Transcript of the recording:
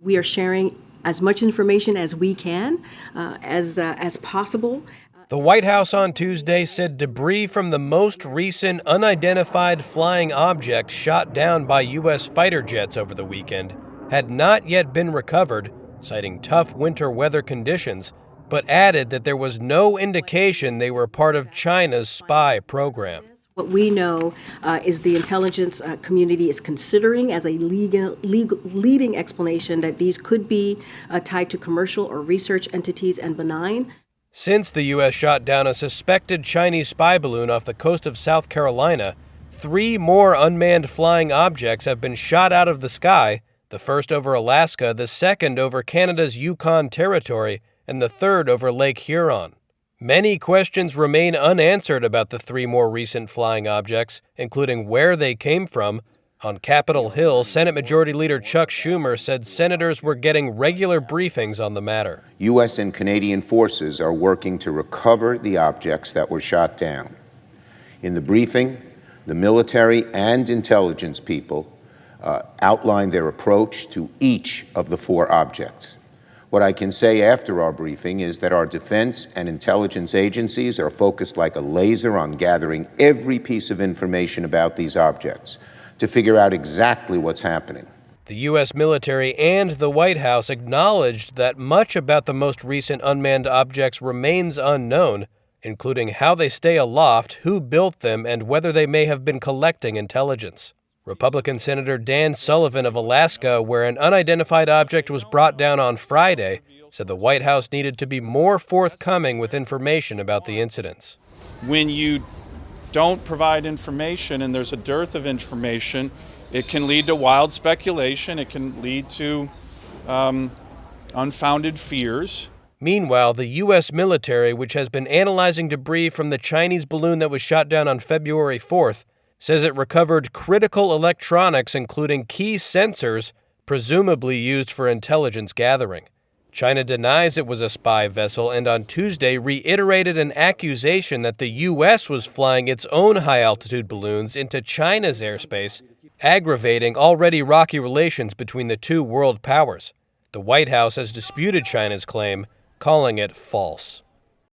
We are sharing as much information as we can, as possible. The White House on Tuesday said debris from the most recent unidentified flying object shot down by U.S. fighter jets over the weekend had not yet been recovered, citing tough winter weather conditions, but added that there was no indication they were part of China's spy program. What we know is the intelligence community is considering as a leading explanation that these could be tied to commercial or research entities and Benign. Since the U.S. shot down a suspected Chinese spy balloon off the coast of South Carolina, 3 more unmanned flying objects have been shot out of the sky, the first over Alaska, the second over Canada's Yukon territory, and the third over Lake Huron. Many questions remain unanswered about the 3 more recent flying objects, including where they came from. On Capitol Hill, Senate Majority Leader Chuck Schumer said senators were getting regular briefings on the matter. U.S. and Canadian forces are working to recover the objects that were shot down. In the briefing, the military and intelligence people outlined their approach to each of the 4 objects. What I can say after our briefing is that our defense and intelligence agencies are focused like a laser on gathering every piece of information about these objects to figure out exactly what's happening. The U.S. military and the White House acknowledged that much about the most recent unmanned objects remains unknown, including how they stay aloft, who built them, and whether they may have been collecting intelligence. Republican Senator Dan Sullivan of Alaska, where an unidentified object was brought down on Friday, said the White House needed to be more forthcoming with information about the incidents. When you don't provide information and there's a dearth of information, it can lead to wild speculation. It can lead to unfounded fears. Meanwhile, the U.S. military, which has been analyzing debris from the Chinese balloon that was shot down on February 4th, says it recovered critical electronics, including key sensors, presumably used for intelligence gathering. China denies it was a spy vessel and on Tuesday reiterated an accusation that the U.S. was flying its own high-altitude balloons into China's airspace, aggravating already rocky relations between the 2 world powers. The White House has disputed China's claim, calling it false.